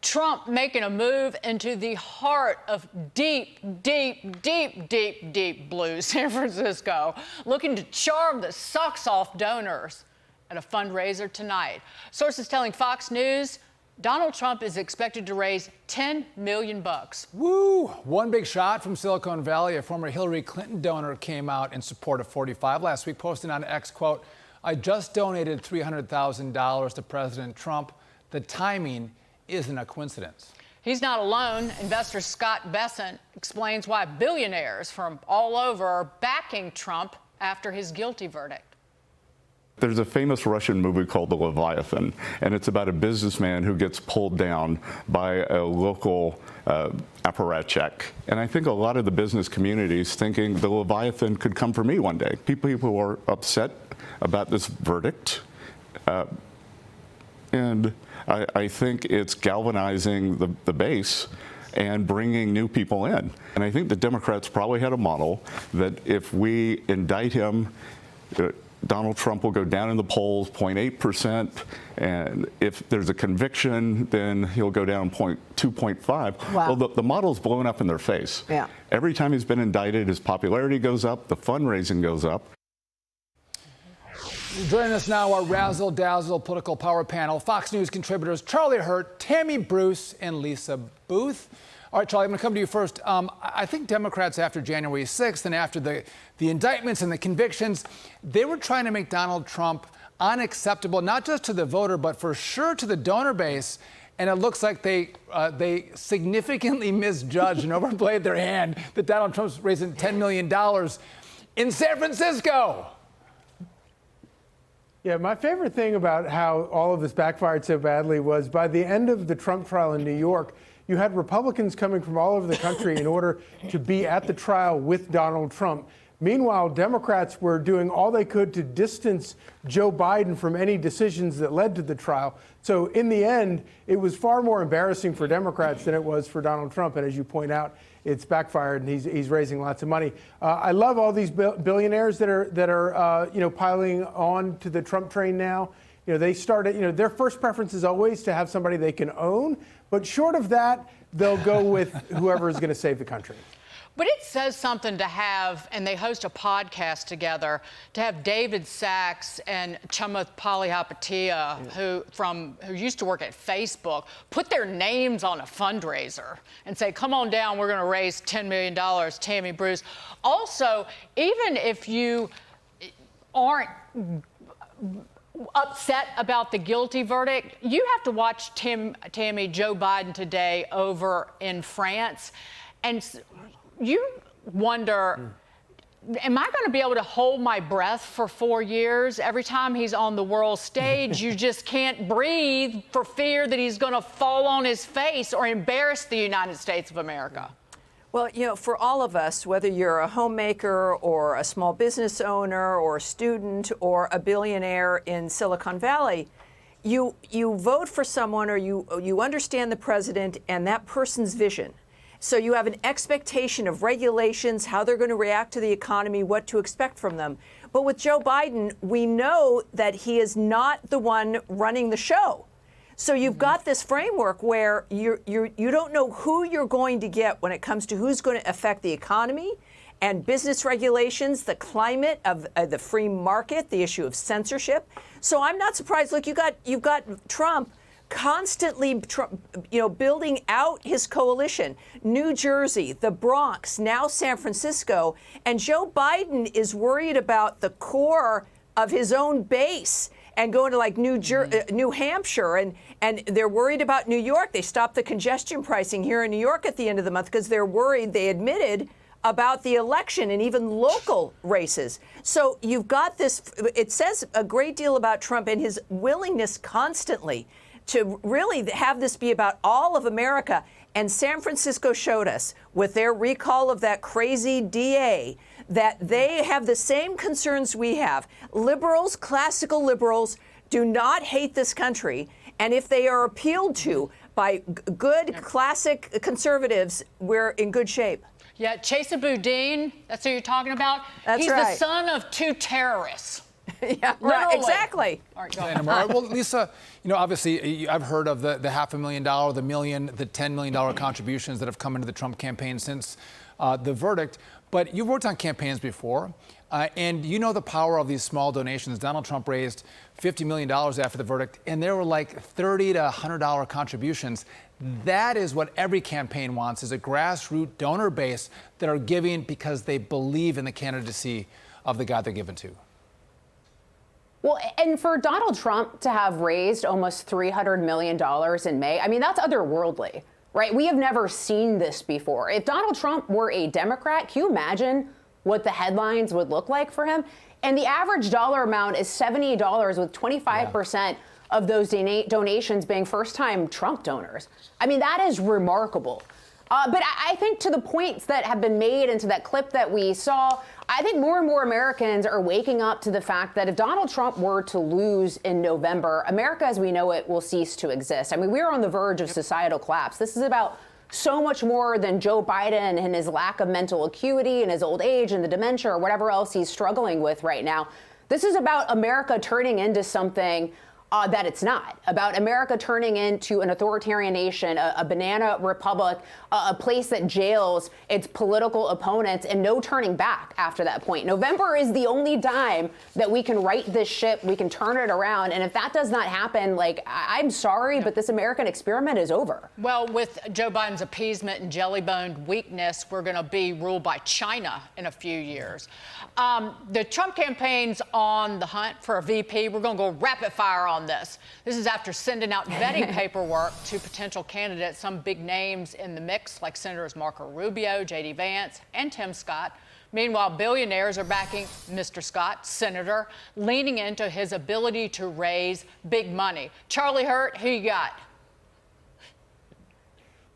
Trump making a move into the heart of deep blue San Francisco, looking to charm the socks off donors at a fundraiser tonight. Sources telling Fox News Donald Trump is expected to raise $10 million. Woo! One big shot from Silicon Valley. A former Hillary Clinton donor came out in support of 45 last week, posting on X, quote, "I just donated $300,000 to President Trump. The timing isn't a coincidence." He's not alone. Investor Scott Bessent explains why billionaires from all over are backing Trump after his guilty verdict. There's a famous Russian movie called The Leviathan, and it's about a businessman who gets pulled down by a local apparatchik. And I think a lot of the business community is thinking the Leviathan could come for me one day. People are upset about this verdict. And I think it's galvanizing the base and bringing new people in. And I think the Democrats probably had a model that if we indict him, Donald Trump will go down in the polls 0.8%, and if there's a conviction, then he'll go down 2.5. Wow. Well, the model's blown up in their face. Yeah. Every time he's been indicted, his popularity goes up, the fundraising goes up. Joining us now, our razzle-dazzle political power panel, Fox News contributors Charlie Hurt, Tammy Bruce, and Lisa Boothe. All right, Charlie, I'm going to come to you first. I think Democrats, after January 6th and after the indictments and the convictions, they were trying to make Donald Trump unacceptable, not just to the voter, but for sure to the donor base. And it looks like they significantly misjudged and overplayed their hand that Donald Trump's raising $10 million in San Francisco. Yeah, my favorite thing about how all of this backfired so badly was by the end of the Trump trial in New York, you had Republicans coming from all over the country in order to be at the trial with Donald Trump. Meanwhile, Democrats were doing all they could to distance Joe Biden from any decisions that led to the trial. So in the end, it was far more embarrassing for Democrats than it was for Donald Trump. And as you point out, it's backfired, and he's raising lots of money. I love all these billionaires that are piling on to the Trump train now. They started. Their first preference is always to have somebody they can own, but short of that, they'll go with whoever is going to save the country. But it says something to have, and they host a podcast together, to have David Sachs and Chamath Palihapitiya, who used to work at Facebook, put their names on a fundraiser and say, come on down, we're going to raise $10 million, Tammy Bruce. Also, even if you aren't upset about the guilty verdict, you have to watch Tammy, Joe Biden today over in France, and you wonder, am I going to be able to hold my breath for 4 years? Every time he's on the world stage, you just can't breathe for fear that he's going to fall on his face or embarrass the United States of America. Well, for all of us, whether you're a homemaker or a small business owner or a student or a billionaire in Silicon Valley, you vote for someone or you understand the president and that person's vision. So you have an expectation of regulations, how they're going to react to the economy, what to expect from them. But with Joe Biden, we know that he is not the one running the show. So you've got this framework where you don't know who you're going to get when it comes to who's going to affect the economy and business regulations, the climate of the free market, the issue of censorship. So I'm not surprised. Look, you've got Trump constantly, building out his coalition. New Jersey, the Bronx, now San Francisco, and Joe Biden is worried about the core of his own base and going to like New Hampshire, and they're worried about New York. They stopped the congestion pricing here in New York at the end of the month because they're worried, they admitted, about the election and even local races. So you've got this, it says a great deal about Trump and his willingness constantly to really have this be about all of America. And San Francisco showed us with their recall of that crazy DA that they have the same concerns we have. Liberals, classical liberals, do not hate this country. And if they are appealed to by good, classic conservatives, we're in good shape. Yeah, Chesa Boudin, that's who you're talking about? That's He's right. the son of two terrorists. Yeah, right, Literally. exactly. All right, go All ahead. right, well, Lisa, obviously, I've heard of the $500,000, the million, the $10 million contributions that have come into the Trump campaign since the verdict. But you've worked on campaigns before, and you know the power of these small donations. Donald Trump raised $50 million after the verdict, and there were like $30 to $100 contributions. That is what every campaign wants, is a grassroots donor base that are giving because they believe in the candidacy of the guy they're giving to. Well, and for Donald Trump to have raised almost $300 million in May, I mean, that's otherworldly, right? We have never seen this before. If Donald Trump were a Democrat, can you imagine what the headlines would look like for him? And the average dollar amount is $70, with 25% of those donations being first-time Trump donors. I mean, that is remarkable. But I think to the points that have been made and to that clip that we saw, I think more and more Americans are waking up to the fact that if Donald Trump were to lose in November, America as we know it will cease to exist. I mean, we're on the verge of societal collapse. This is about so much more than Joe Biden and his lack of mental acuity and his old age and the dementia or whatever else he's struggling with right now. This is about America turning into something that it's not, about America turning into an authoritarian nation, a banana republic, a place that jails its political opponents, and no turning back after that point. November is the only time that we can right this ship, we can turn it around, and if that does not happen, like, I'm sorry, but this American experiment is over. Well, with Joe Biden's appeasement and jelly-boned weakness, we're going to be ruled by China in a few years. The Trump campaign's on the hunt for a VP. We're going to go rapid fire on this. This is after sending out vetting paperwork to potential candidates, some big names in the mix, like Senators Marco Rubio, J.D. Vance, and Tim Scott. Meanwhile, billionaires are backing Mr. Scott, Senator, leaning into his ability to raise big money. Charlie Hurt, who you got?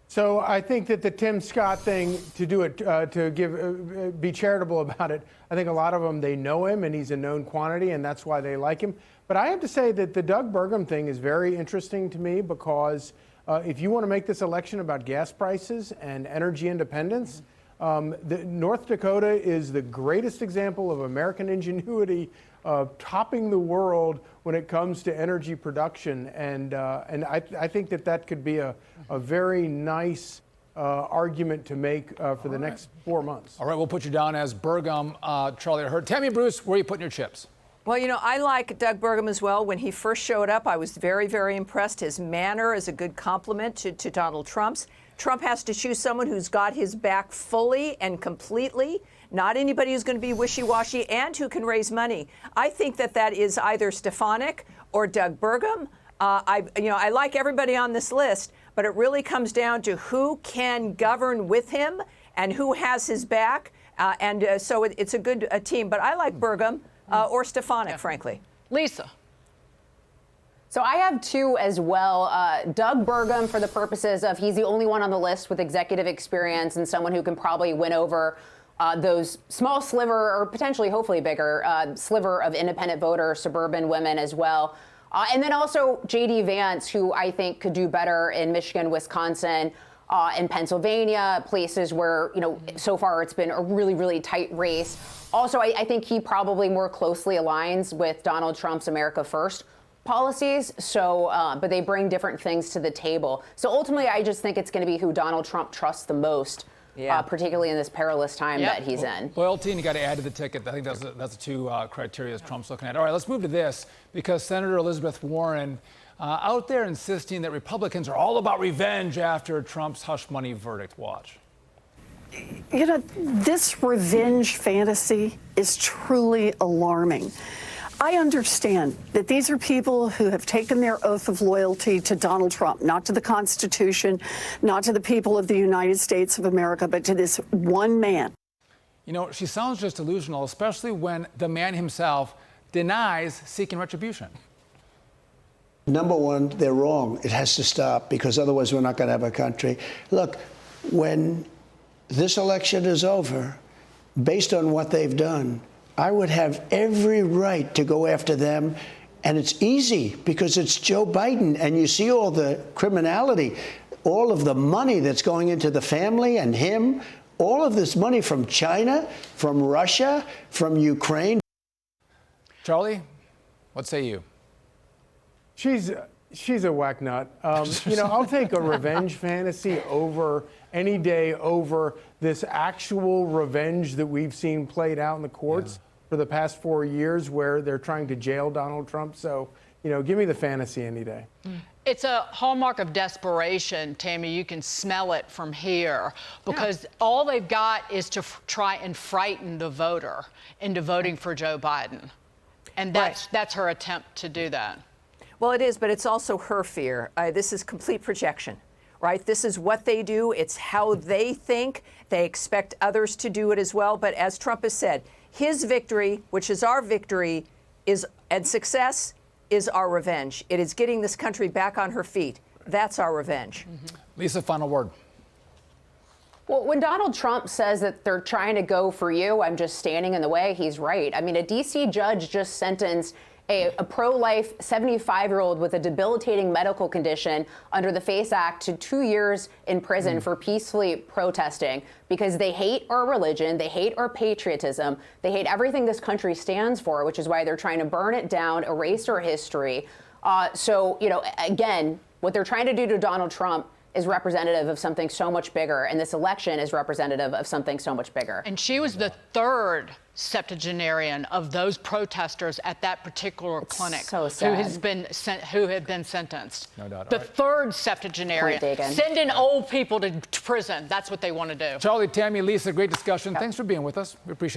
So I think that the Tim Scott thing, to do it, to give, be charitable about it, I think a lot of them, they know him and he's a known quantity and that's why they like him. But I have to say that the Doug Burgum thing is very interesting to me because if you want to make this election about gas prices and energy independence, North Dakota is the greatest example of American ingenuity topping the world when it comes to energy production. And I think that that could be a very nice argument to make for the next 4 months. All right, we'll put you down as Burgum, Charlie Hurt. Tammy Bruce, where are you putting your chips? Well, you know, I like Doug Burgum as well. When he first showed up, I was very, very impressed. His manner is a good compliment to Donald Trump's. Trump has to choose someone who's got his back fully and completely, not anybody who's going to be wishy-washy and who can raise money. I think that that is either Stefanik or Doug Burgum. I like everybody on this list, but it really comes down to who can govern with him and who has his back. So it's a good team. But I like Burgum. Or Stefanik, frankly. Lisa. So I have two as well. Doug Burgum, for the purposes of he's the only one on the list with executive experience and someone who can probably win over those small sliver, or potentially, hopefully bigger, sliver of independent voters, suburban women as well. And then also J.D. Vance, who I think could do better in Michigan, Wisconsin, in Pennsylvania, places where, so far it's been a really, really tight race. Also, I think he probably more closely aligns with Donald Trump's America First policies. So, but they bring different things to the table. So ultimately, I just think it's going to be who Donald Trump trusts the most, particularly in this perilous time that he's in. Loyalty, and you got to add to the ticket. I think that's the two criteria Trump's looking at. All right, let's move to this, because Senator Elizabeth Warren out there insisting that Republicans are all about revenge after Trump's hush money verdict. Watch. This revenge fantasy is truly alarming. I understand that these are people who have taken their oath of loyalty to Donald Trump, not to the Constitution, not to the people of the United States of America, but to this one man. She sounds just delusional, especially when the man himself denies seeking retribution. Number one, they're wrong. It has to stop, because otherwise we're not going to have a country. Look, when this election is over, based on what they've done, I would have every right to go after them. And it's easy because it's Joe Biden. And you see all the criminality, all of the money that's going into the family and him, all of this money from China, from Russia, from Ukraine. Charlie, What say you? She's a whack nut. I'll take a revenge fantasy any day over this actual revenge that we've seen played out in the courts for the past 4 years, where they're trying to jail Donald Trump. So, give me the fantasy any day. It's a hallmark of desperation, Tammy. You can smell it from here, because all they've got is to try and frighten the voter into voting for Joe Biden. And that's her attempt to do that. Well, it is, but it's also her fear. This is complete projection, right? This is what they do. It's how they think. They expect others to do it as well. But as Trump has said, his victory, which is our victory, and success is our revenge. It is getting this country back on her feet. That's our revenge. Lisa, final word. Well, when Donald Trump says that they're trying to go for you, I'm just standing in the way, he's right. I mean, a D.C. judge just sentenced a pro-life 75-year-old with a debilitating medical condition under the FACE Act to 2 years in prison for peacefully protesting, because they hate our religion, they hate our patriotism, they hate everything this country stands for, which is why they're trying to burn it down, erase our history. Again, what they're trying to do to Donald Trump is representative of something so much bigger, and this election is representative of something so much bigger. And she was the third septuagenarian of those protesters at that particular clinic so sad. who had been sentenced. No doubt. The All right. third septuagenarian. Sending old people to prison. That's what they want to do. Charlie, Tammy, Lisa, great discussion. Thanks for being with us. We appreciate it.